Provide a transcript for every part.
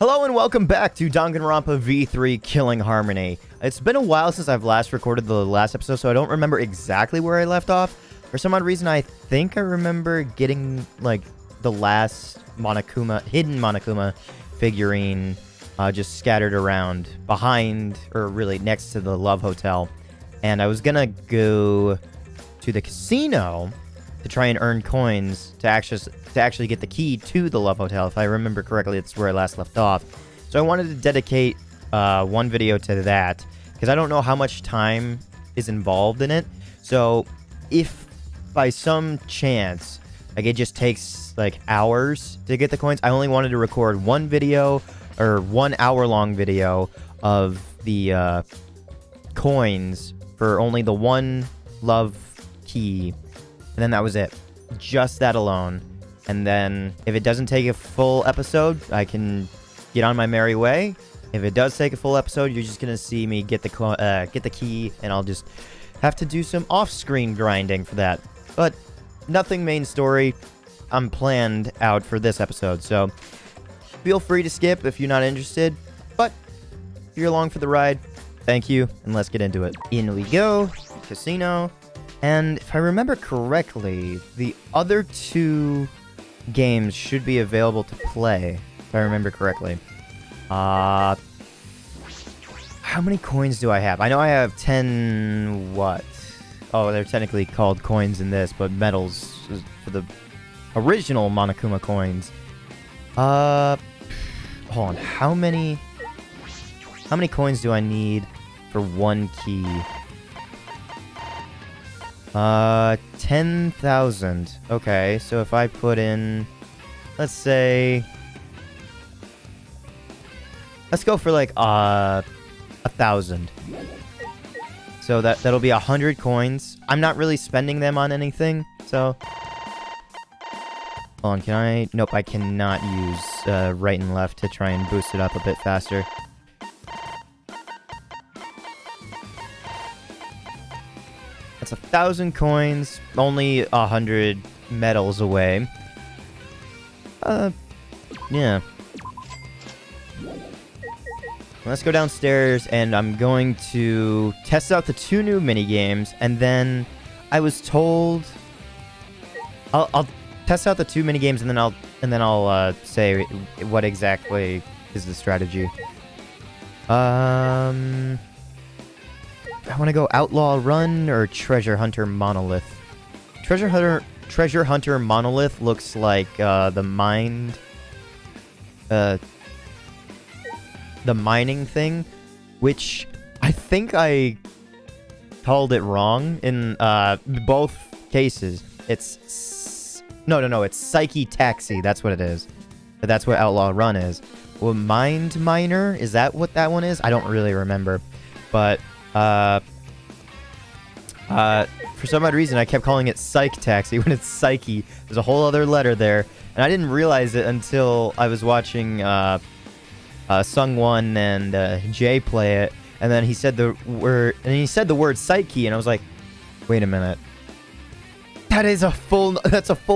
Hello and welcome back to Danganronpa V3 Killing Harmony. It's been a while since I've last recorded the last episode, so I don't remember exactly where I left off. For some odd reason, I think I remember getting, like, the last hidden Monokuma figurine just scattered around behind, or really next to the Love Hotel. And I was gonna go to the casino to try and earn coins to actually get the key to the Love Hotel. If I remember correctly, that's where I last left off. So I wanted to dedicate one video to that, because I don't know how much time is involved in it. So if by some chance, like, it just takes like hours to get the coins, I only wanted to record one video, or 1 hour-long video of the coins for only the one love key. And then that was it. Just that alone. And then, if it doesn't take a full episode, I can get on my merry way. If it does take a full episode, you're just gonna see me get the key, and I'll just have to do some off-screen grinding for that. But nothing main story I'm planned out for this episode, so feel free to skip if you're not interested. But if you're along for the ride, thank you, and let's get into it. In we go. Casino. And if I remember correctly, the other two games should be available to play, if I remember correctly. How many coins do I have? I know I have 10, what? Oh, they're technically called coins in this, but medals for the original Monokuma coins. Hold on, how many coins do I need for one key? 10,000. Okay, so if I put in, let's say, let's go for like 1,000. So that'll be 100 coins. I'm not really spending them on anything, so hold on, can I? Nope, I cannot use right and left to try and boost it up a bit faster. That's 1,000 coins, only 100 medals away. Yeah. Let's go downstairs, and I'm going to test out the 2 new minigames, and then I was told I'll test out the 2 minigames, and then I'll say what exactly is the strategy. I want to go Outlaw Run or Treasure Hunter Monolith. Treasure Hunter Monolith looks like the mining thing, which I think I called it wrong in both cases. It's it's Psyche Taxi. That's what it is. That's what Outlaw Run is. Well, Mind Miner, is that what that one is? I don't really remember, but for some odd reason, I kept calling it Psych Taxi when it's Psyche. There's a whole other letter there, and I didn't realize it until I was watching Sung-Won and Jay play it, and then he said the word Psyche, and I was like, wait a minute. That's a full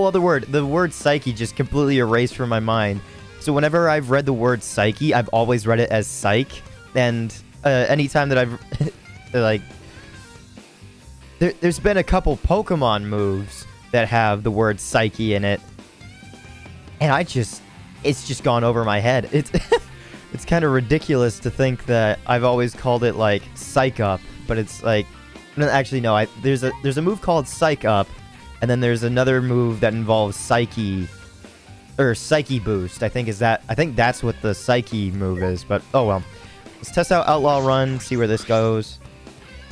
other word. The word Psyche just completely erased from my mind. So whenever I've read the word Psyche, I've always read it as Psych, and anytime that I've like, there's been a couple Pokemon moves that have the word Psyche in it, and it's just gone over my head. It's kind of ridiculous to think that I've always called it like Psych Up, but it's like, no, actually no. There's a move called Psych Up, and then there's another move that involves Psyche, or Psyche Boost. I think that's what the Psyche move is. But oh well. Let's test out Outlaw Run, see where this goes.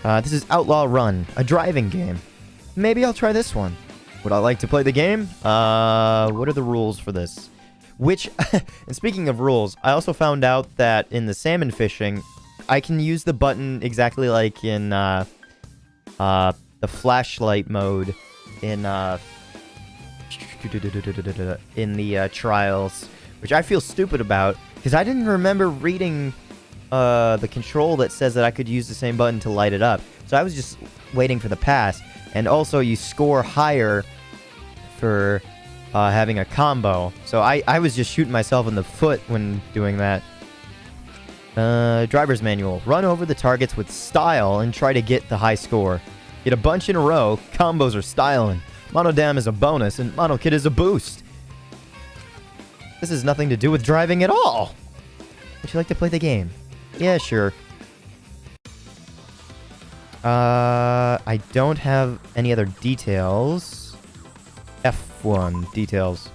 This is Outlaw Run, a driving game. Maybe I'll try this one. Would I like to play the game? What are the rules for this? Which, and speaking of rules, I also found out that in the salmon fishing, I can use the button exactly like in the flashlight mode in the trials, which I feel stupid about, because I didn't remember reading the control that says that I could use the same button to light it up. So I was just waiting for the pass. And also, you score higher for having a combo. So I was just shooting myself in the foot when doing that. Driver's manual. Run over the targets with style and try to get the high score. Get a bunch in a row. Combos are styling. Mono Dam is a bonus and Mono Kid is a boost. This has nothing to do with driving at all. Would you like to play the game? Yeah, sure. I don't have any other details. F1 details.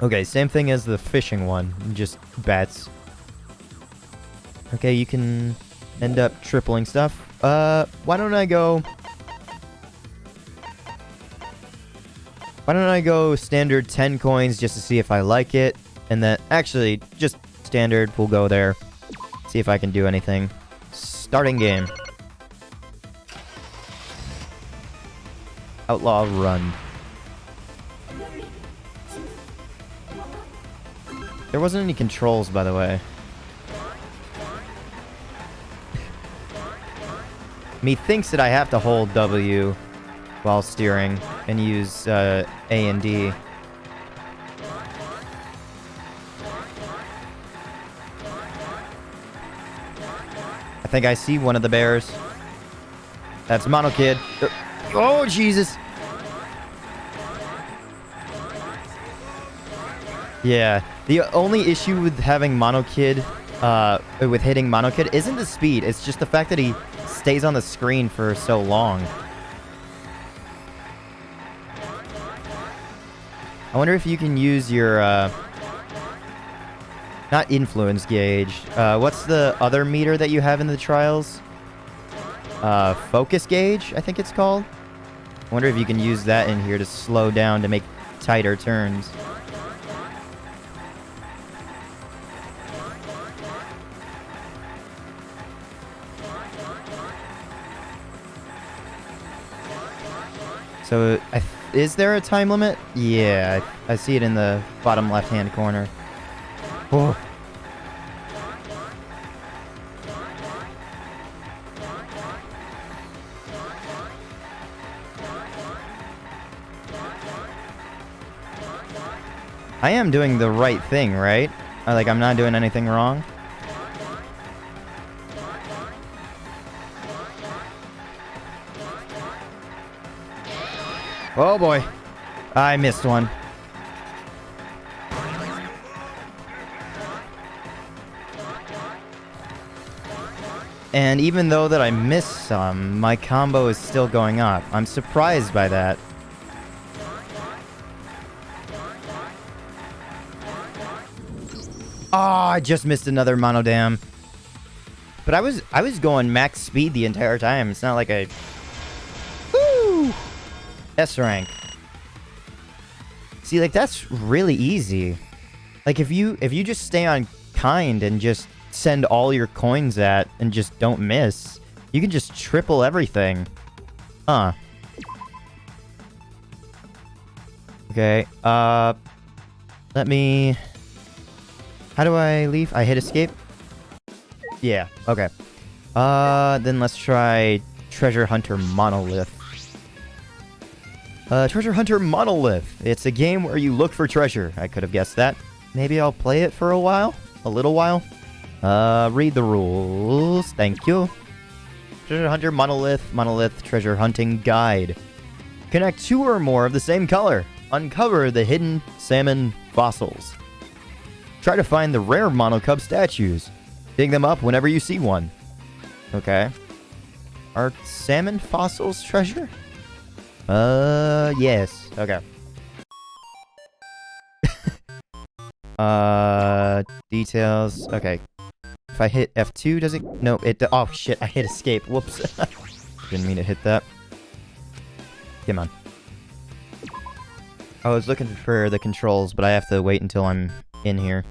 Okay, same thing as the fishing one. Just bets. Okay, you can end up tripling stuff. Why don't I go standard 10 coins just to see if I like it? And then, actually, just standard, we'll go there. See if I can do anything. Starting game. Outlaw Run. There wasn't any controls, by the way. Methinks that I have to hold W while steering and use A and D. I think I see one of the bears. That's Mono Kid. Oh, Jesus. Yeah, the only issue with having Mono Kid, with hitting Mono Kid isn't the speed. It's just the fact that he stays on the screen for so long. I wonder if you can use your, not influence gauge. What's the other meter that you have in the trials? Focus gauge, I think it's called. I wonder if you can use that in here to slow down to make tighter turns. So, is there a time limit? Yeah, I see it in the bottom left-hand corner. Oh. I am doing the right thing, right? Like, I'm not doing anything wrong? Oh boy. I missed one. And even though that I missed some, my combo is still going up. I'm surprised by that. Oh, I just missed another Mono Dam. But I was going max speed the entire time. It's not like I... Woo! S rank. See, like, that's really easy. Like, if you just stay on kind and just send all your coins at and just don't miss, you can just triple everything. Huh. Okay, let me... How do I leave? I hit escape? Yeah, okay. Then let's try Treasure Hunter Monolith. Treasure Hunter Monolith. It's a game where you look for treasure. I could have guessed that. Maybe I'll play it for a while? A little while? Read the rules. Thank you. Treasure Hunter Monolith Treasure Hunting Guide. Connect 2 or more of the same color. Uncover the hidden salmon fossils. Try to find the rare monocub statues. Dig them up whenever you see one. Okay. Are salmon fossils treasure? Yes. Okay. Details. Okay. If I hit F2, does it? No, it... Oh, shit. I hit escape. Whoops. Didn't mean to hit that. Come on. I was looking for the controls, but I have to wait until I'm in here.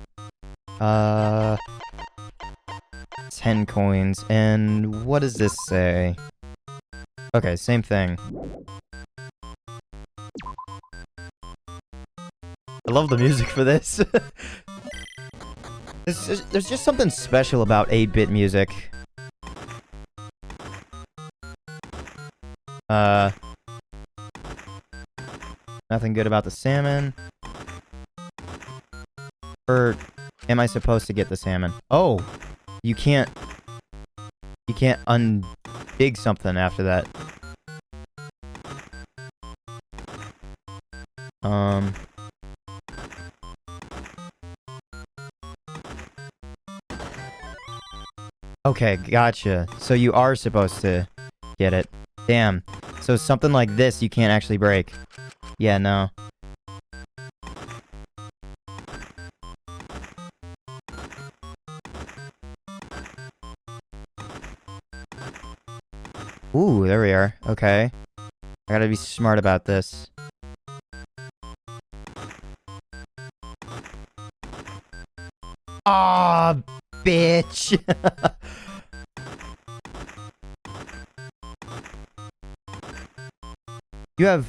10 coins. And what does this say? Okay, same thing. I love the music for this. There's just something special about 8-bit music. Nothing good about the salmon. Or am I supposed to get the salmon? Oh, you can't undig something after that. Okay, gotcha. So you are supposed to get it. Damn. So something like this you can't actually break. Yeah, no. Ooh, there we are. Okay. I gotta be smart about this. Aw, bitch! You have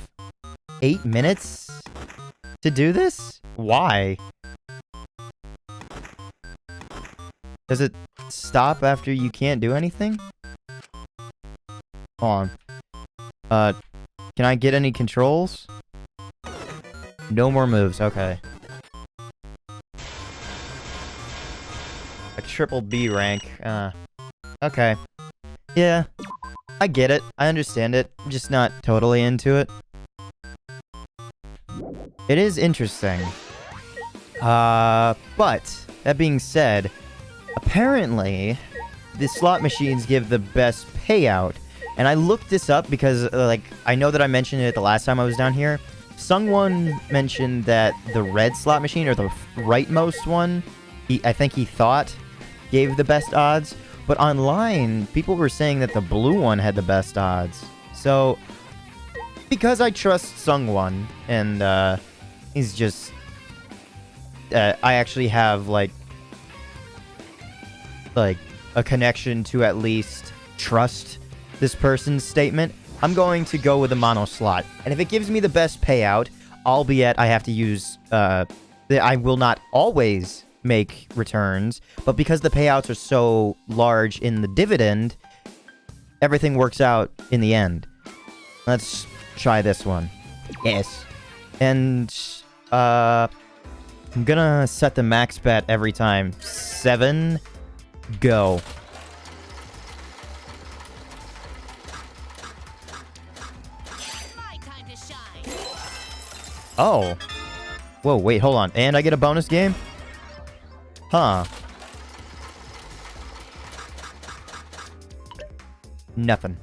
8 minutes to do this? Why? Does it stop after you can't do anything? Hold on. Can I get any controls? No more moves, okay. A triple B rank, okay. Yeah, I get it, I understand it, I'm just not totally into it. It is interesting. But, that being said, apparently, the slot machines give the best payout. And I looked this up because, like, I know that I mentioned it the last time I was down here. Sungwon mentioned that the red slot machine, or the rightmost one, I think he thought, gave the best odds. But online, people were saying that the blue one had the best odds. So, because I trust Sungwon, and, he's just... I actually have, like, a connection to at least trust this person's statement, I'm going to go with a mono slot. And if it gives me the best payout, albeit I have to use, I will not always make returns, but because the payouts are so large in the dividend, everything works out in the end. Let's try this one. Yes. And, I'm gonna set the max bet every time. 7, go. Oh. Whoa, wait, hold on. And I get a bonus game? Huh. Nothing.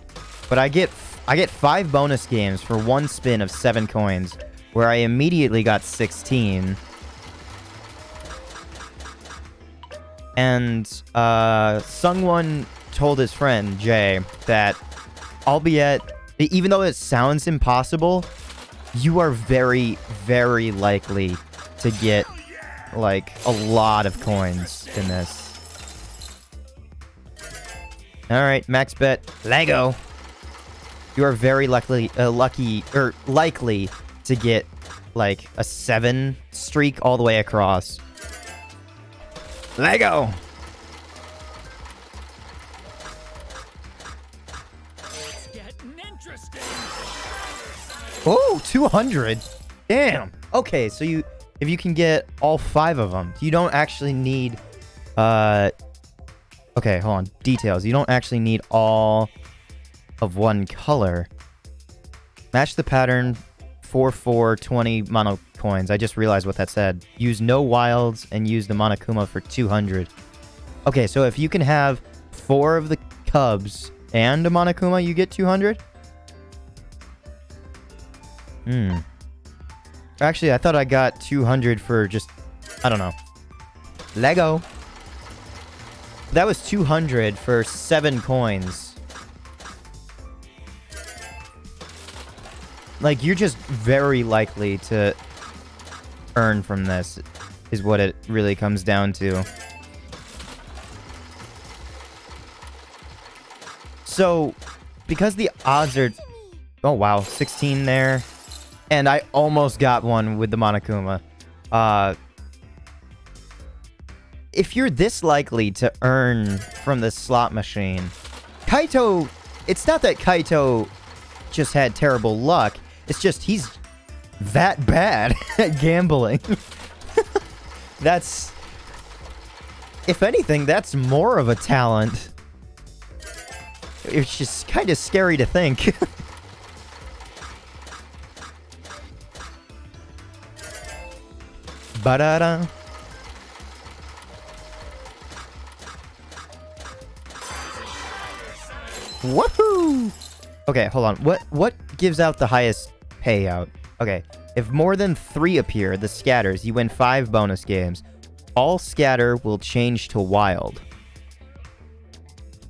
But I get 5 bonus games for 1 spin of 7 coins, where I immediately got 16. And, Sungwon told his friend, Jay, that, albeit, even though it sounds impossible, you are very, very likely to get, like, a lot of coins in this. Alright, max bet. Lego! You are very likely to get, like, a 7 streak all the way across. Lego! It's getting interesting. Oh, 200. Damn. Okay, so if you can get all 5 of them, you don't actually need, okay, hold on. Details. You don't actually need all of one color. Match the pattern 4/4/20 mono coins. I just realized what that said. Use no wilds and use the Monokuma for 200. Okay, so if you can have 4 of the cubs and a Monokuma, you get 200? Actually, I thought I got 200 for just... I don't know. Lego. That was 200 for 7 coins. Like, you're just very likely to earn from this, is what it really comes down to. So, because the odds are... Oh, wow. 16 there. And I almost got one with the Monokuma. If you're this likely to earn from the slot machine, Kaito... It's not that Kaito just had terrible luck. It's just he's that bad at gambling. That's... If anything, that's more of a talent. It's just kind of scary to think. Ba-da-da. Woohoo! Okay, hold on. What gives out the highest payout? Okay, if more than 3 appear, the scatters, you win 5 bonus games. All scatter will change to wild.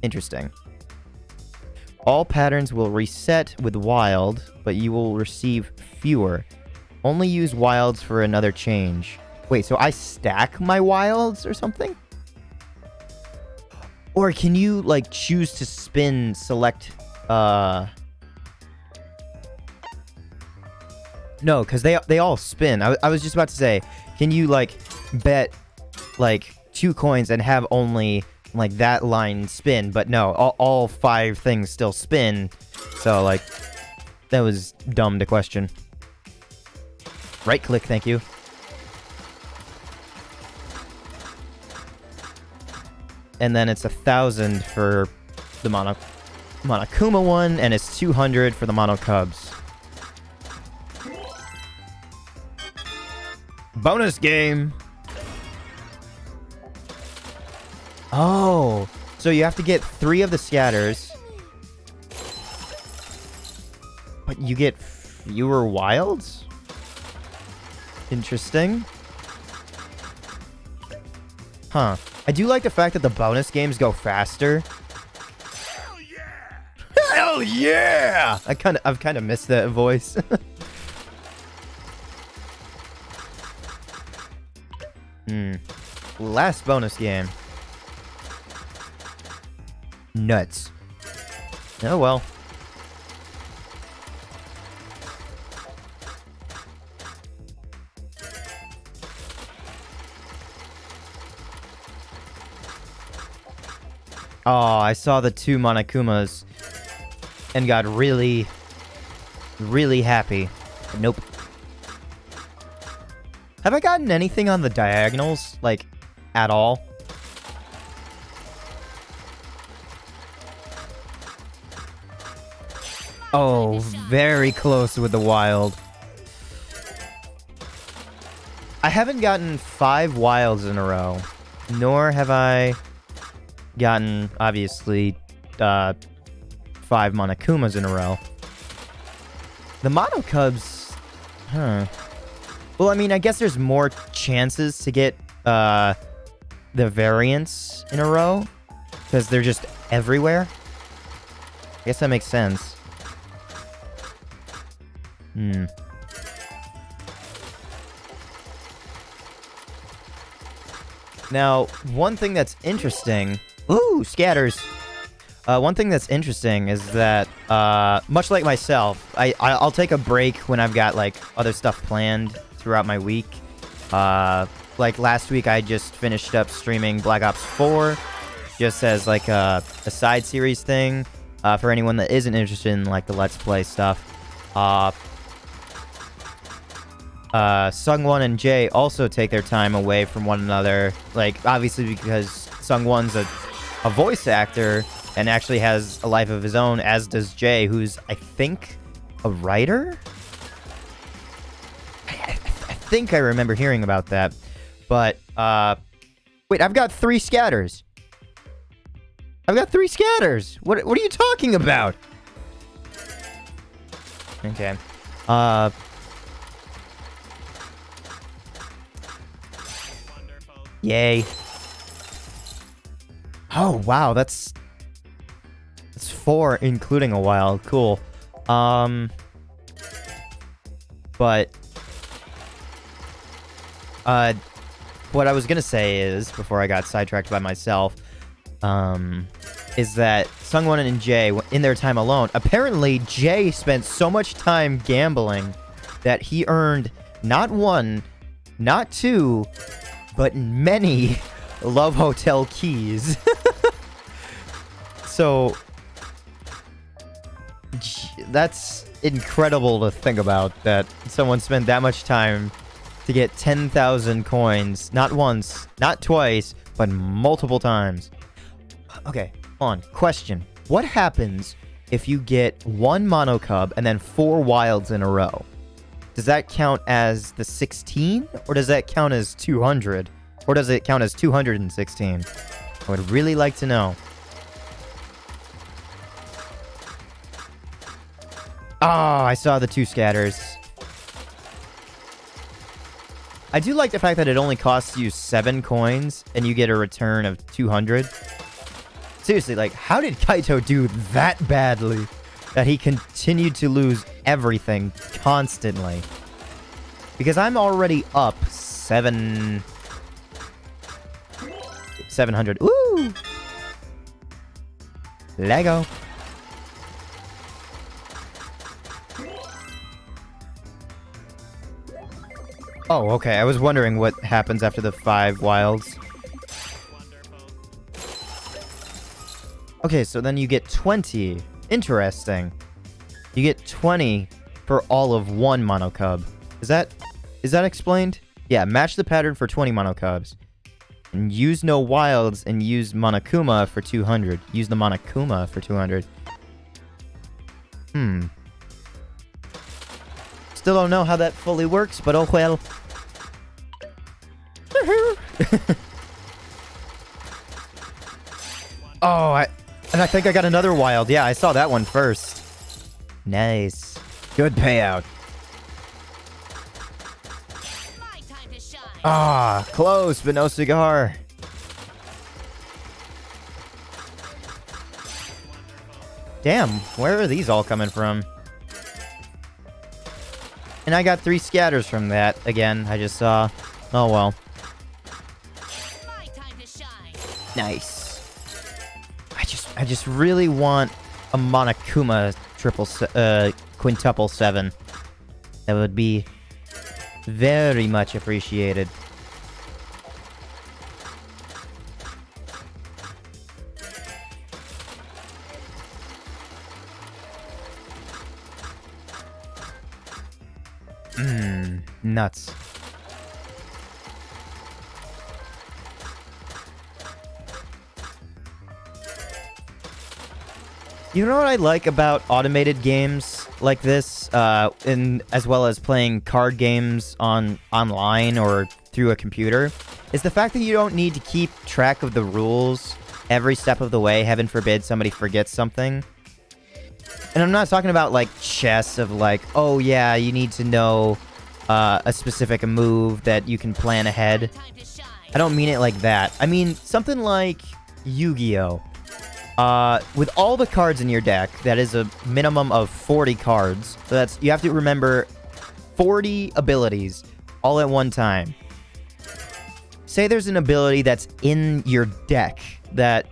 Interesting. All patterns will reset with wild, but you will receive fewer. Only use wilds for another change. Wait, so I stack my wilds or something? Or can you, like, choose to spin, select, No, because they all spin. I was just about to say, can you, like, bet, like, 2 coins and have only, like, that line spin? But no, all 5 things still spin. So, like, that was dumb to question. Right-click, thank you. And then it's 1,000 for the Monokuma one, and it's 200 for the Mono Cubs. Bonus game! Oh, so you have to get 3 of the scatters. But you get fewer wilds? Interesting. Huh. I do like the fact that the bonus games go faster. Hell yeah! Hell yeah! I've kind of missed that voice. Last bonus game. Nuts. Oh well. Oh, I saw the 2 Monokumas and got really, really happy. Nope. Have I gotten anything on the diagonals, like, at all? Oh, very close with the wild. I haven't gotten 5 wilds in a row, nor have I gotten, obviously, 5 Monokumas in a row. The Mono Cubs... Huh. Well, I mean, I guess there's more chances to get, the variants in a row, because they're just everywhere. I guess that makes sense. Now, one thing that's interesting... Ooh, scatters! One thing that's interesting is that, much like myself, I'll take a break when I've got, like, other stuff planned throughout my week. Like, last week I just finished up streaming Black Ops 4, just as, like, a side series thing, for anyone that isn't interested in, like, the Let's Play stuff. Sung-Won and Jay also take their time away from one another, like, obviously because Sung-Won's a voice actor and actually has a life of his own, as does Jay, who's, I think, a writer? I think I remember hearing about that. But, wait, I've got 3 scatters. I've got 3 scatters! What are you talking about? Okay. Yay. Oh, wow, that's 4, including a wild. Cool. But, what I was gonna say is, before I got sidetracked by myself, is that Sung-Won and Jay, in their time alone, apparently Jay spent so much time gambling that he earned not 1, not 2, but many Love Hotel keys. So, that's incredible to think about, that someone spent that much time to get 10,000 coins. Not once, not twice, but multiple times. Okay, on. Question. What happens if you get 1 mono cub and then 4 wilds in a row? Does that count as the 16? Or does that count as 200? Or does it count as 216? I would really like to know. Oh, I saw the 2 scatters. I do like the fact that it only costs you 7 coins and you get a return of 200. Seriously, like, how did Kaito do that badly that he continued to lose everything constantly? Because I'm already up 700. Ooh! Lego. Oh, okay. I was wondering what happens after the 5 wilds. Okay, so then you get 20. Interesting. You get 20 for all of 1 mono cub. Is that explained? Yeah, match the pattern for 20 mono cubs. And use no wilds and use Monokuma for 200. Use the Monokuma for 200. Still don't know how that fully works, but oh well. Oh, I think I got another wild. Yeah, I saw that one first. Nice. Good payout. Ah, close, but no cigar. Damn, where are these all coming from? And I got 3 scatters from that. Again, I just saw. Oh, well. Nice. I just really want a Monokuma quintuple 7. That would be very much appreciated. Nuts. You know what I like about automated games like this, as well as playing card games online or through a computer, is the fact that you don't need to keep track of the rules every step of the way. Heaven forbid somebody forgets something. And I'm not talking about, like, chess of, like, oh, yeah, you need to know a specific move that you can plan ahead. I don't mean it like that. I mean something like Yu-Gi-Oh! With all the cards in your deck, that is a minimum of 40 cards. So you have to remember 40 abilities all at one time. Say there's an ability that's in your deck, that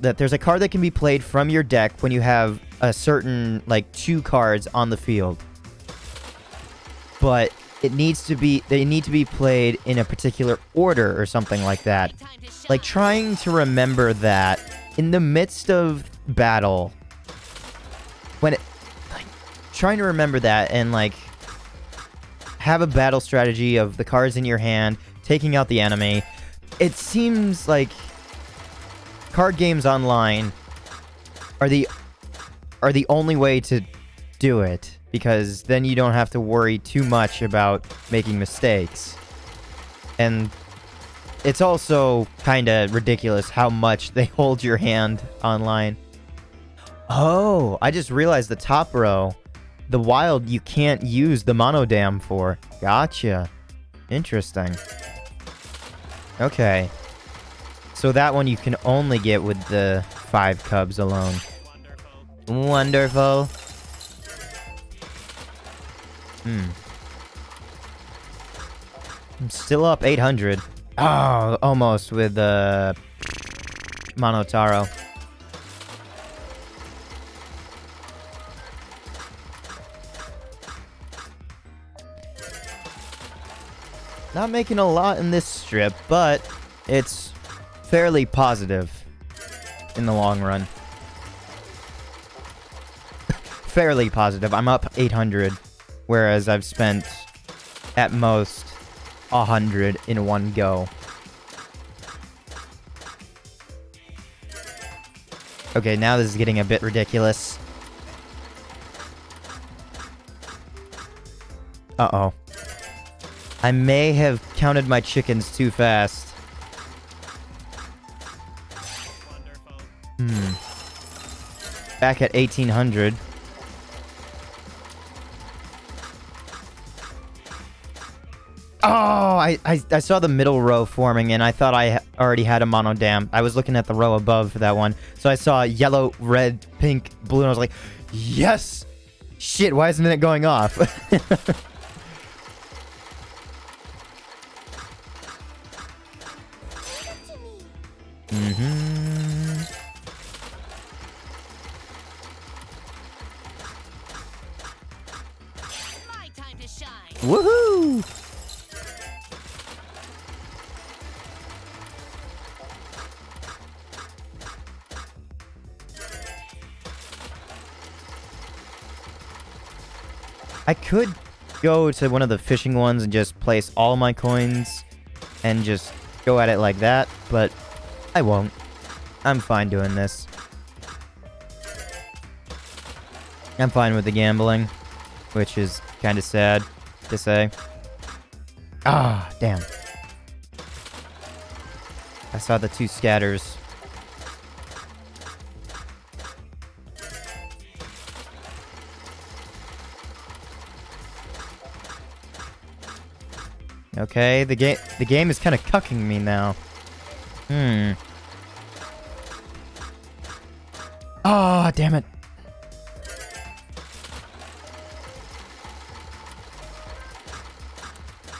there's a card that can be played from your deck when you have a certain, like, 2 cards on the field. But they need to be played in a particular order or something like that. Like, trying to remember that in the midst of battle, trying to remember that and, like, have a battle strategy of the cards in your hand, taking out the enemy. It seems like card games online are the only way to do it, because then you don't have to worry too much about making mistakes. And it's also kind of ridiculous how much they hold your hand online. Oh, I just realized the top row, the wild, you can't use the monodam for. Gotcha. Interesting. Okay. So that one you can only get with the 5 cubs alone. Wonderful. I'm still up 800. Oh, almost with Monotaro. Not making a lot in this strip, but it's fairly positive in the long run. Fairly positive. I'm up 800, whereas I've spent at most 100 in one go. Okay, now this is getting a bit ridiculous. Uh-oh. I may have counted my chickens too fast. Back at 1800. Oh, I saw the middle row forming, and I thought I already had a mono dam. I was looking at the row above for that one. So I saw yellow, red, pink, blue, and I was like, yes! Shit, why isn't it going off? Woohoo! I could go to one of the fishing ones and just place all my coins and just go at it like that, but I won't. I'm fine doing this. I'm fine with the gambling, which is kind of sad to say. Ah, damn. I saw the two scatters. Okay, the game is kind of cucking me now. Ah, damn it.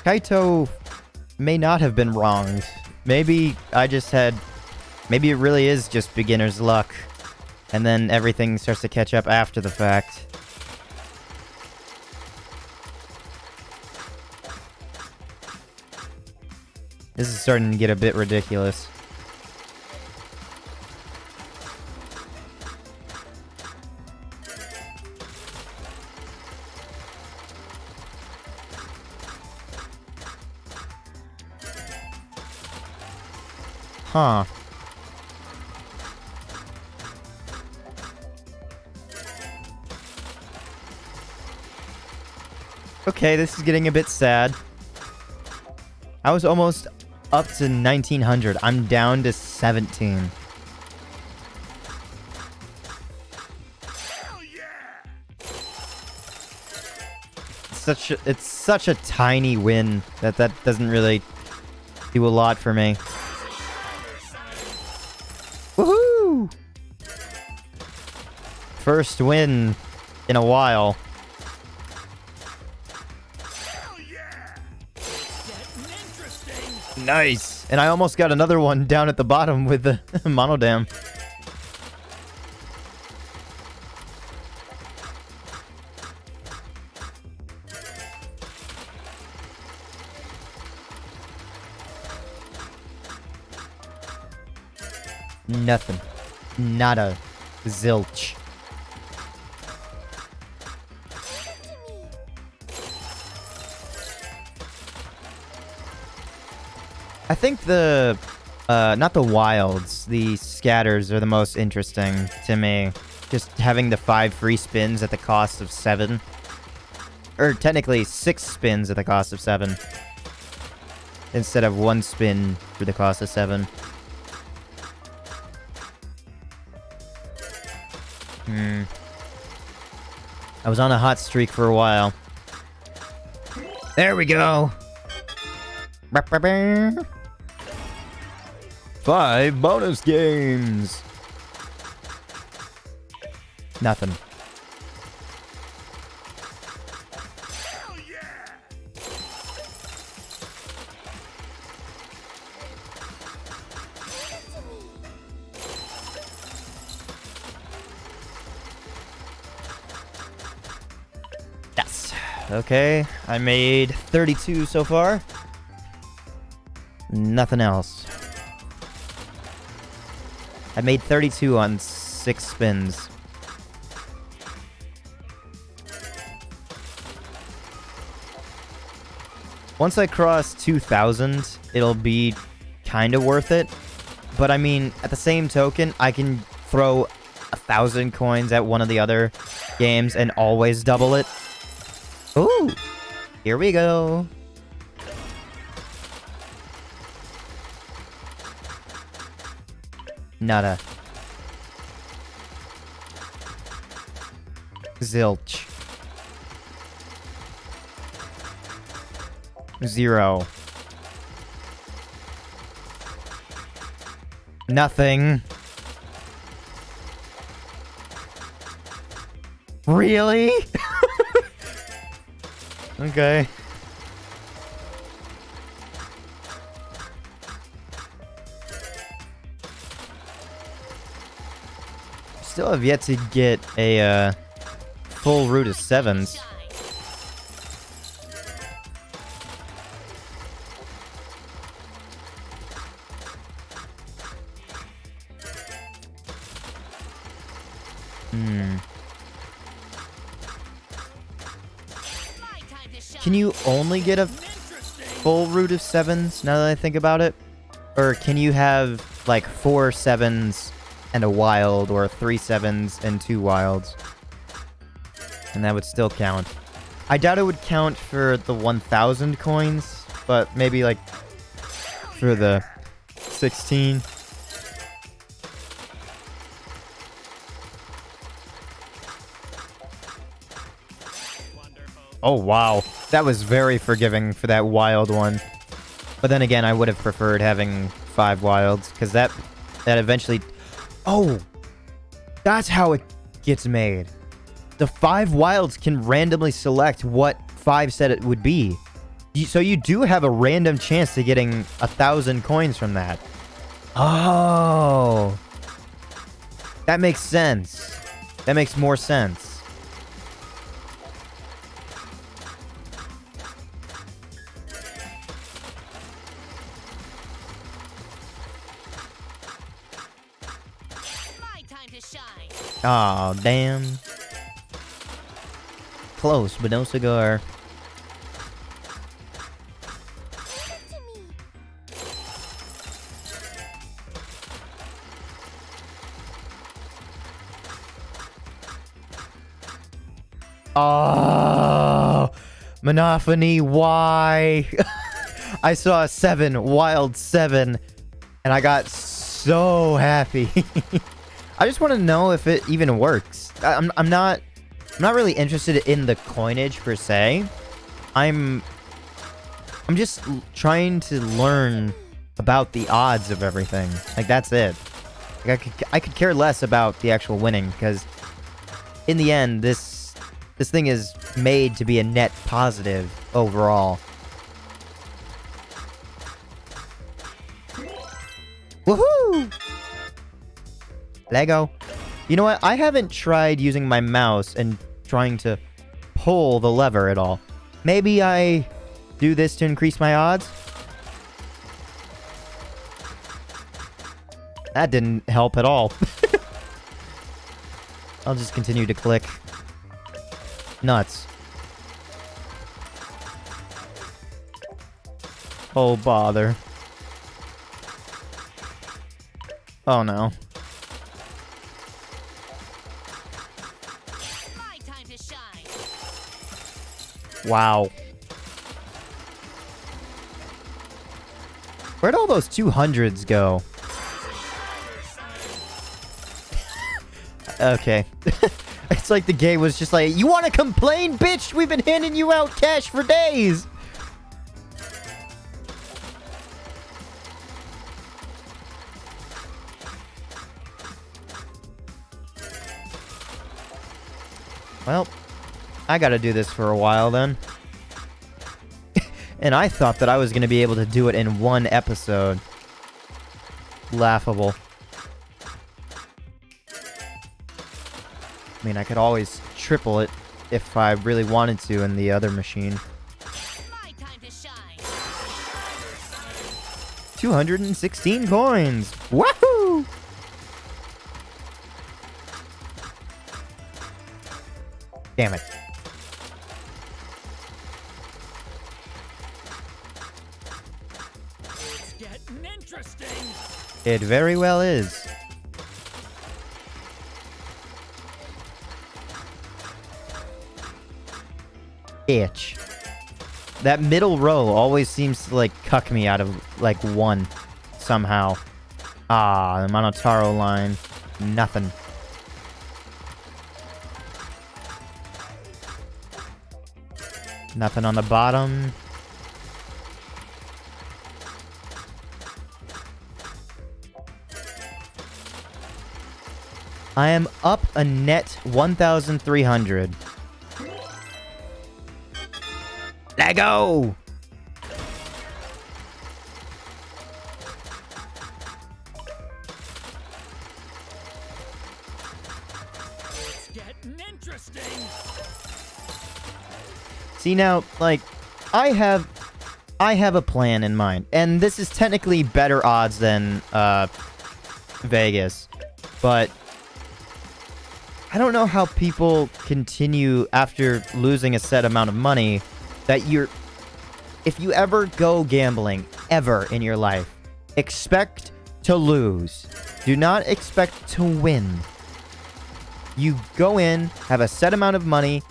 Kaito may not have been wronged. Maybe maybe it really is just beginner's luck. And then everything starts to catch up after the fact. This is starting to get a bit ridiculous. Huh. Okay, this is getting a bit sad. I was almost up to 1900. I'm down to 17. Hell yeah! It's such a tiny win that doesn't really do a lot for me. Woohoo! First win in a while. Nice! And I almost got another one down at the bottom with the monodam. Nothing. Nada. Zilch. I think not the wilds, the scatters are the most interesting to me. Just having the 5 free spins at the cost of 7. Or technically 6 spins at the cost of 7. Instead of 1 spin for the cost of 7. I was on a hot streak for a while. There we go! 5 bonus games! Nothing. Hell yeah! Yes. Okay, I made 32 so far. Nothing else. I made 32 on 6 spins. Once I cross 2,000, it'll be kind of worth it. But I mean, at the same token, I can throw 1,000 coins at one of the other games and always double it. Ooh, here we go. Nada. Zilch. 0. Nothing. Really? Okay. Still have yet to get a full root of 7s. Can you only get a full root of 7s now that I think about it? Or can you have like 4 7s and a wild, or 3 7s and 2 wilds? And that would still count. I doubt it would count for the 1,000 coins, but maybe like for the 16. Oh, wow. That was very forgiving for that wild one. But then again, I would have preferred having 5 wilds, because that eventually... Oh! That's how it gets made. The 5 wilds can randomly select what 5 said it would be. So you do have a random chance to getting 1,000 coins from that. Oh! That makes sense. That makes more sense. Aw, damn. Close, but no cigar. Oh, Monophony, why? I saw a 7, wild 7, and I got so happy. I just want to know if it even works. I'm not really interested in the coinage per se. I'm just trying to learn about the odds of everything. Like, that's it. Like, I could care less about the actual winning, because in the end, this thing is made to be a net positive overall. Woohoo! Lego. You know what? I haven't tried using my mouse and trying to pull the lever at all. Maybe I do this to increase my odds? That didn't help at all. I'll just continue to click. Nuts. Oh, bother. Oh, no. Wow. Where'd all those 200s go? Okay. It's like the game was just like, you want to complain, bitch? We've been handing you out cash for days. Well, I gotta do this for a while then. And I thought that I was gonna be able to do it in one episode. Laughable. I mean, I could always triple it if I really wanted to in the other machine. My time to shine. 216 coins! Woohoo! Damn it. It very well is. Itch. That middle row always seems to, like, cuck me out of, like, one. Somehow. Ah, the Monotaro line. Nothing. Nothing on the bottom. I am up a net 1,300. Let go! It's getting interesting. See now, like, I have a plan in mind, and this is technically better odds than Vegas, but I don't know how people continue after losing a set amount of money that if you ever go gambling ever in your life, expect to lose. Do not expect to win. You go in, have a set amount of money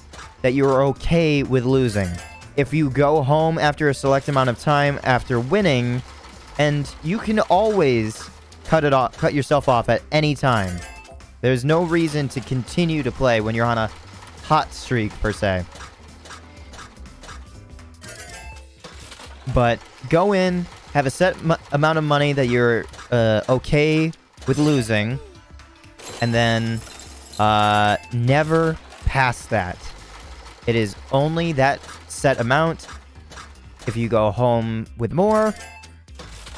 that you're okay with losing. If you go home after a select amount of time after winning, and you can always cut yourself off at any time. There's no reason to continue to play when you're on a hot streak, per se. But go in, have a set amount of money that you're okay with losing, and then never pass that. It is only that set amount. If you go home with more,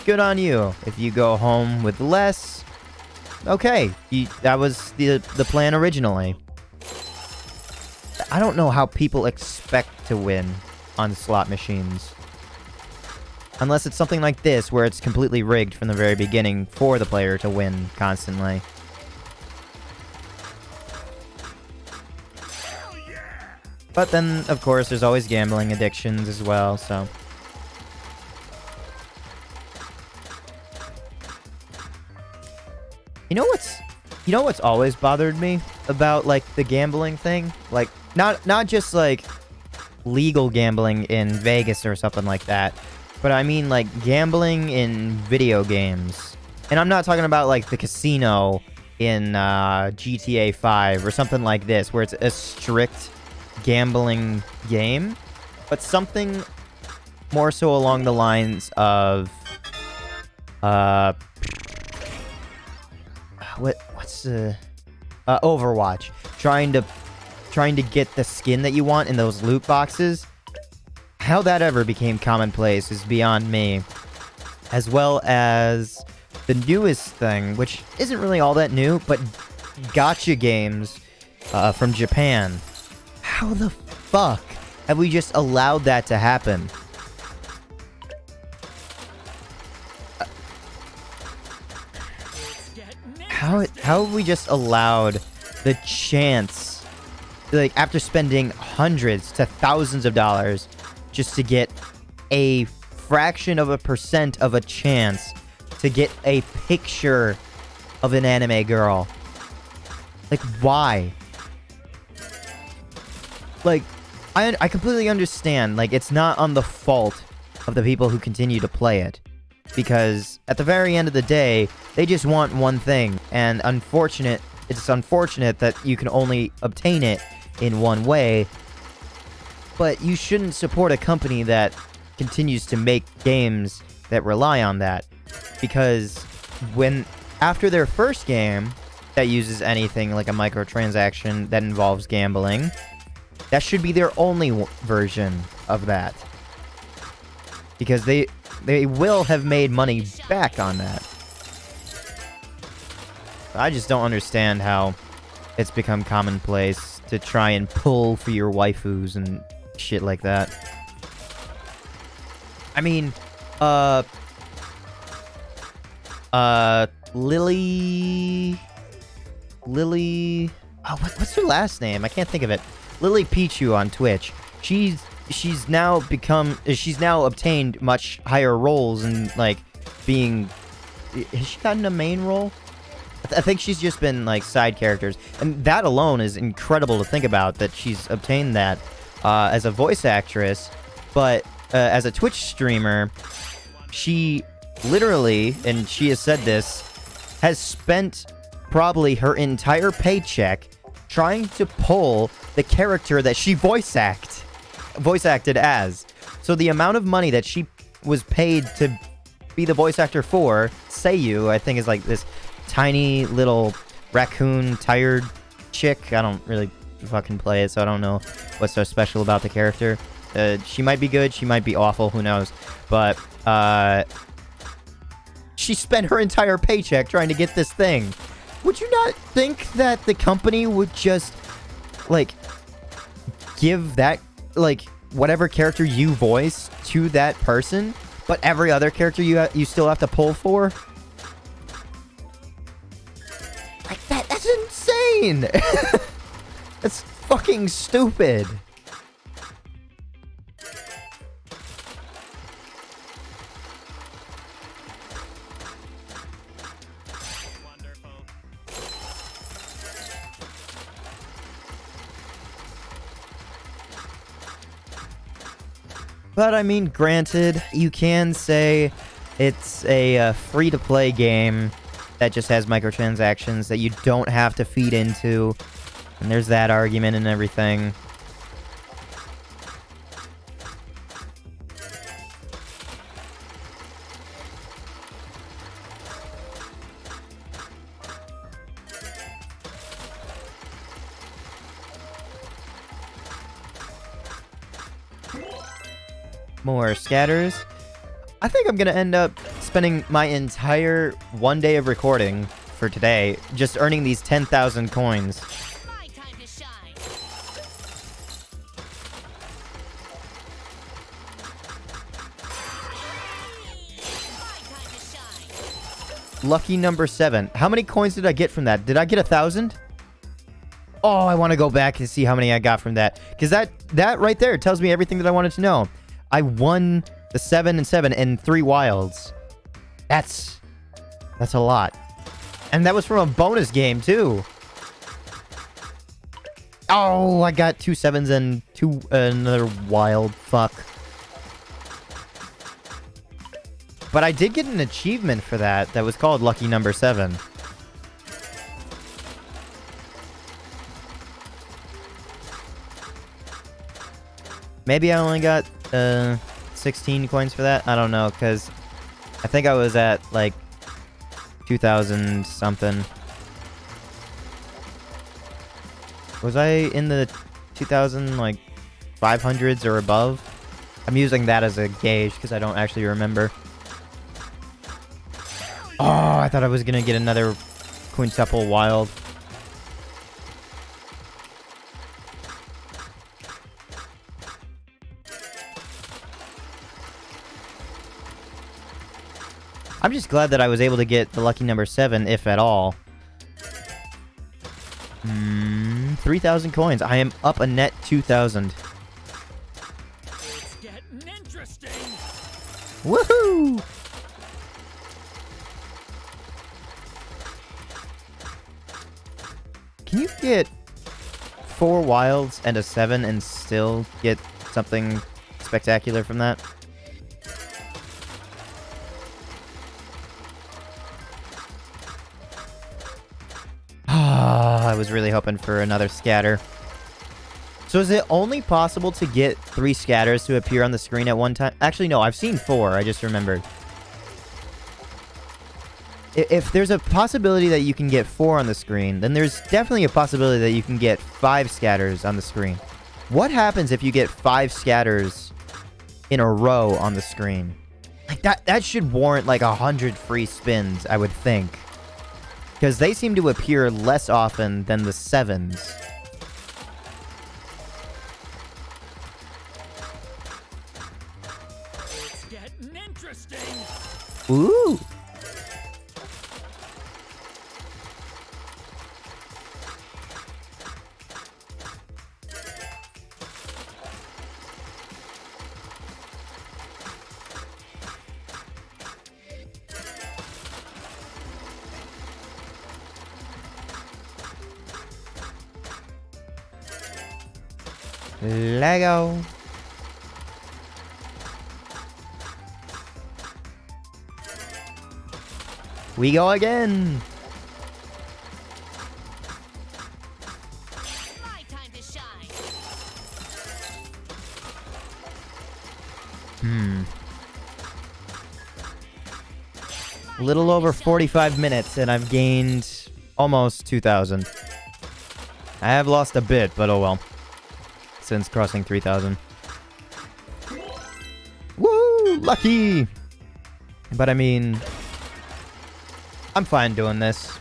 good on you. If you go home with less, okay, that was the plan originally. I don't know how people expect to win on slot machines. Unless it's something like this, where it's completely rigged from the very beginning for the player to win constantly. Hell yeah! But then, of course, there's always gambling addictions as well, so... You know what's always bothered me about, like, the gambling thing? Like, not just, like, legal gambling in Vegas or something like that, but I mean, like, gambling in video games. And I'm not talking about, like, the casino in GTA 5 or something like this, where it's a strict gambling game, but something more so along the lines of, what's the Overwatch, trying to get the skin that you want in those loot boxes. How that ever became commonplace is beyond me. As well as the newest thing, which isn't really all that new, but gacha games from Japan. How the fuck have we just allowed that to happen? How have we just allowed the chance, like, after spending hundreds to thousands of dollars just to get a fraction of a % of a chance to get a picture of an anime girl? Like, why? Like, I completely understand, like, it's not on the fault of the people who continue to play it. Because at the very end of the day, they just want one thing. And it's unfortunate that you can only obtain it in one way. But you shouldn't support a company that continues to make games that rely on that. Because after their first game that uses anything like a microtransaction that involves gambling, that should be their only version of that. Because they will have made money back on that. I just don't understand how it's become commonplace to try and pull for your waifus and shit like that. I mean, Lily... Oh, what's her last name? I can't think of it. Lily Pichu on Twitch. She's now obtained much higher roles and, like, being has she gotten a main role? I think she's just been like side characters, and that alone is incredible to think about, that she's obtained that as a voice actress. But as a Twitch streamer, she literally, and she has said this, has spent probably her entire paycheck trying to pull the character that she voice acted as. So the amount of money that she was paid to be the voice actor for Seiyu, I think, is like this tiny little raccoon tired chick. I don't really fucking play it, so I don't know what's so special about the character. She might be good, she might be awful, who knows. But she spent her entire paycheck trying to get this thing. Would you not think that the company would just, like, give that, like, whatever character you voice to that person, but every other character you still have to pull for? Like, that's insane! That's fucking stupid. But I mean, granted, you can say it's a free-to-play game that just has microtransactions that you don't have to feed into. And there's that argument and everything. More scatters. I think I'm gonna end up spending my entire one day of recording for today just earning these 10,000 coins. My time to shine. My time to shine. Lucky number 7. How many coins did I get from that? Did I get 1,000? Oh, I want to go back and see how many I got from that, because that right there tells me everything that I wanted to know. I won the 7 and 7 and 3 wilds. That's a lot. And that was from a bonus game, too. Oh, I got 2 7s and another wild. Fuck. But I did get an achievement for that was called Lucky Number 7. Maybe I only got 16 coins for that. I don't know, because I think I was at like 2,000 something. Was I in the 2,000 like 500s or above? I'm using that as a gauge because I don't actually remember. Oh, I thought I was gonna get another quintuple wild. I'm just glad that I was able to get the lucky number 7, if at all. 3,000 coins. I am up a net 2,000. It's getting interesting. Woohoo! Can you get 4 wilds and a 7 and still get something spectacular from that? I was really hoping for another scatter. So is it only possible to get 3 scatters to appear on the screen at one time? Actually, no, I've seen 4. I just remembered. If there's a possibility that you can get 4 on the screen, then there's definitely a possibility that you can get 5 scatters on the screen. What happens if you get 5 scatters in a row on the screen? Like, that should warrant like 100 free spins, I would think. Because they seem to appear less often than the 7s. It's getting interesting. Ooh! Lego. We go again. My time to shine. A little over 45 minutes, and I've gained almost 2,000. I have lost a bit, but oh well. Since crossing 3,000. Woo! Lucky! But I mean, I'm fine doing this.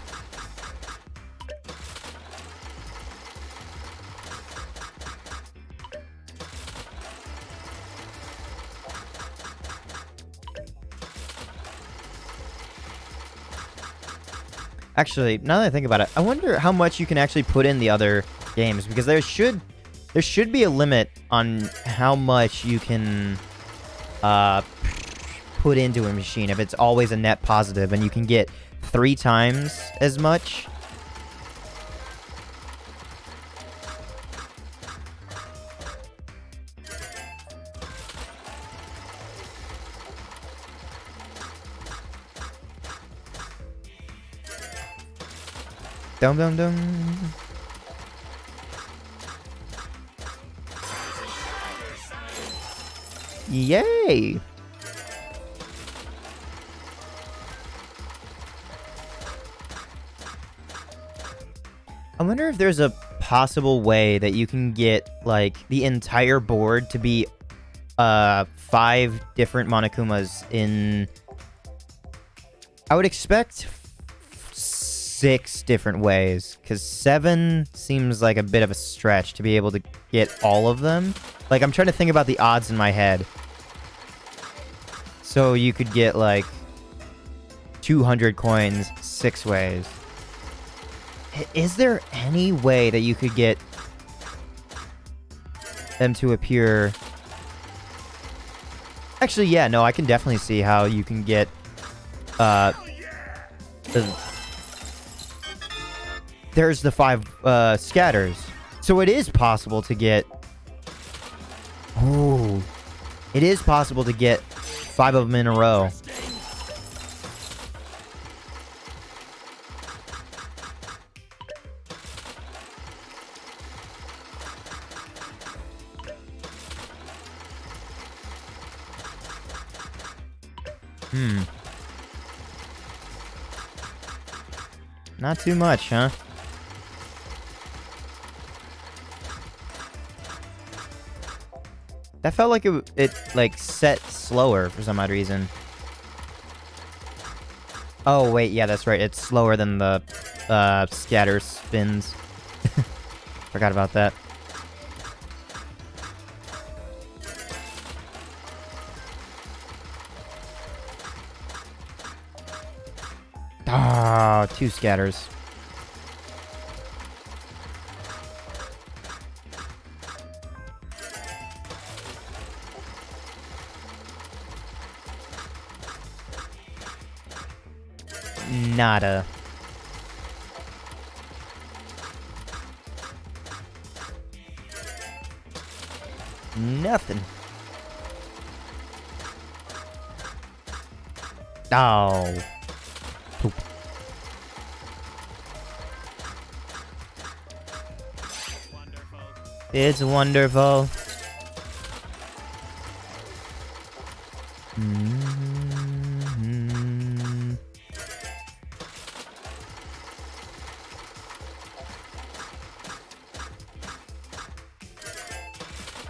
Actually, now that I think about it, I wonder how much you can actually put in the other games, because there should be a limit on how much you can put into a machine if it's always a net positive, and you can get 3 times as much. Dum dum dum. Yay! I wonder if there's a possible way that you can get, like, the entire board to be 5 different Monokumas in... I would expect 6 different ways, because 7 seems like a bit of a stretch to be able to get all of them. Like, I'm trying to think about the odds in my head. So you could get, like, 200 coins 6 ways. Is there any way that you could get them to appear... Actually, yeah, no, I can definitely see how you can get, there's the 5, scatters. So it is possible to get... Oh. It is possible to get 5 of them in a row. Not too much, huh? That felt like it like set slower for some odd reason. Oh wait, yeah, that's right. It's slower than the scatter spins. Forgot about that. Ah, 2 scatters. Nada. Nothing. Oh. Poop. Wonderful. It's wonderful.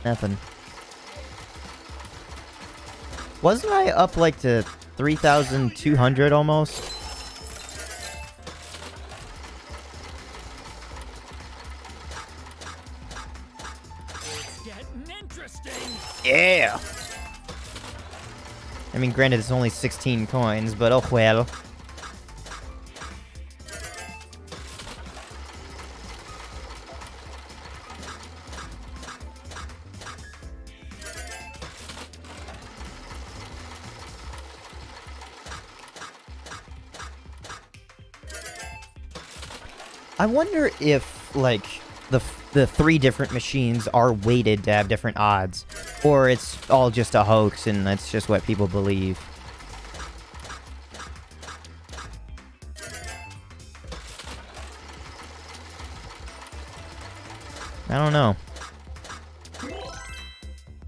Nothing. Wasn't I up like to 3,200 almost? It's getting interesting. Yeah! I mean, granted, it's only 16 coins, but oh well. I wonder if, like, the 3 different machines are weighted to have different odds, or it's all just a hoax and that's just what people believe. I don't know.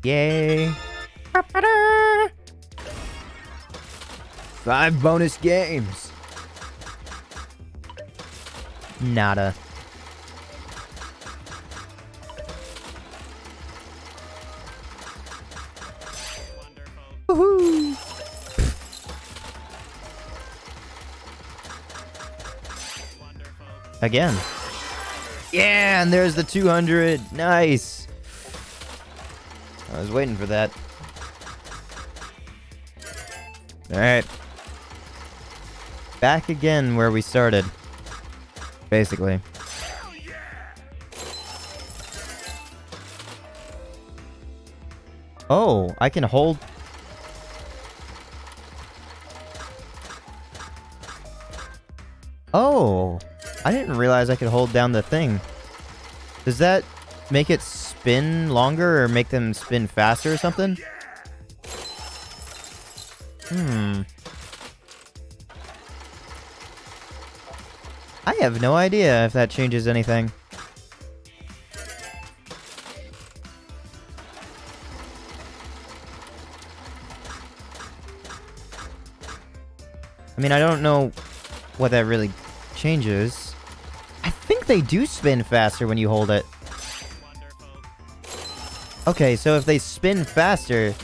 Yay. 5 bonus games. Nada. Wonderful. Woohoo! Wonderful. Again. Yeah, and there's the 200. Nice. I was waiting for that. Alright. Back again where we started. Basically. Oh, I can hold... Oh, I didn't realize I could hold down the thing. Does that make it spin longer or make them spin faster or something? I have no idea if that changes anything. I mean, I don't know what that really changes. I think they do spin faster when you hold it. Wonderful. Okay, so if they spin faster,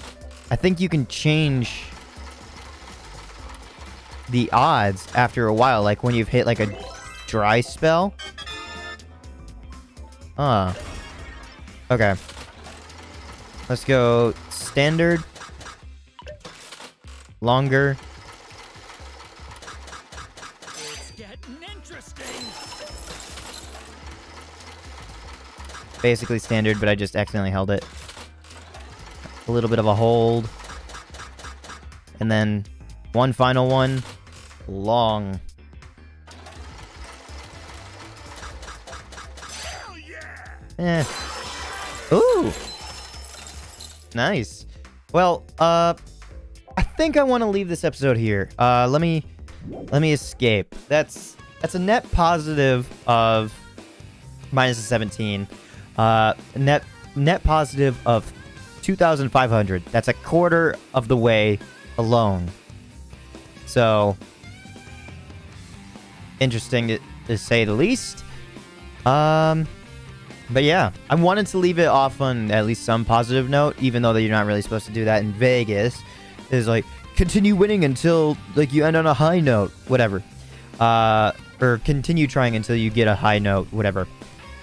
I think you can change the odds after a while, like when you've hit like a dry spell. Okay. Let's go standard. Longer. It's getting interesting. Basically standard, but I just accidentally held it. A little bit of a hold. And then one final one. Long. Eh. Ooh. Nice. Well, I think I want to leave this episode here. Let me escape. That's a net positive of minus 17. Net positive of 2,500. That's a quarter of the way alone. So interesting to say the least. But yeah, I wanted to leave it off on at least some positive note, even though that you're not really supposed to do that in Vegas. Is like, continue winning until like you end on a high note, whatever. Or continue trying until you get a high note, whatever.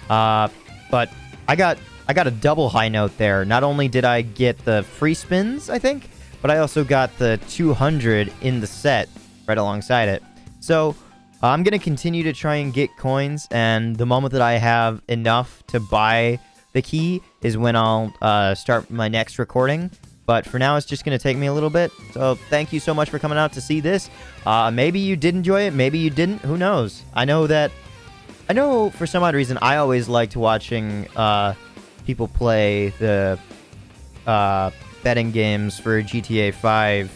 But I got a double high note there. Not only did I get the free spins, I think, but I also got the 200 in the set right alongside it. So I'm going to continue to try and get coins, and the moment that I have enough to buy the key is when I'll start my next recording. But for now, it's just going to take me a little bit. So thank you so much for coming out to see this. Maybe you did enjoy it. Maybe you didn't. Who knows? I know for some odd reason, I always liked watching people play the betting games for GTA 5.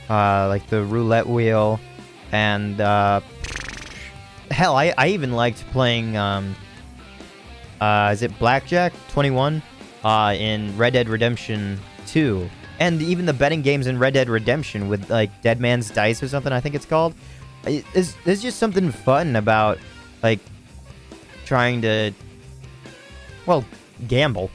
Like the roulette wheel. And hell, I even liked playing, is it Blackjack 21 in Red Dead Redemption 2. And even the betting games in Red Dead Redemption with, like, Dead Man's Dice or something, I think it's called. There's just something fun about, like, trying to, well, gamble.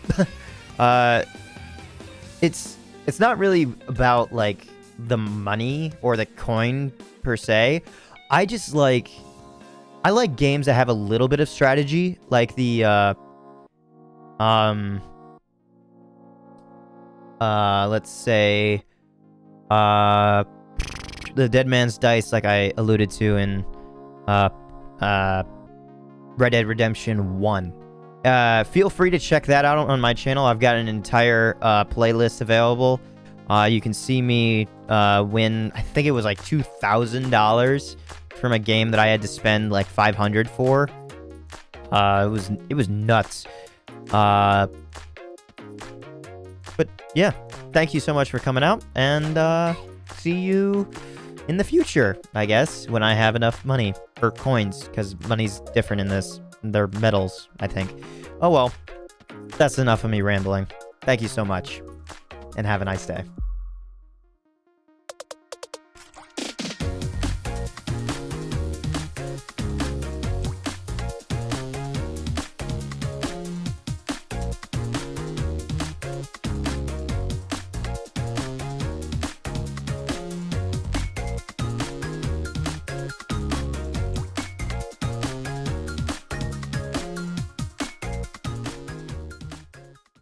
It's not really about, like, the money or the coin per se. I like games that have a little bit of strategy, like the let's say the Dead Man's Dice, like I alluded to in Red Dead Redemption 1. Feel free to check that out on my channel. I've got an entire playlist available. You can see me win, I think it was like $2,000 from a game that I had to spend like $500 for. It was nuts. But yeah, thank you so much for coming out, and see you in the future, I guess, when I have enough money or coins, because money's different in this. They're metals, I think. Oh well, that's enough of me rambling. Thank you so much, and have a nice day.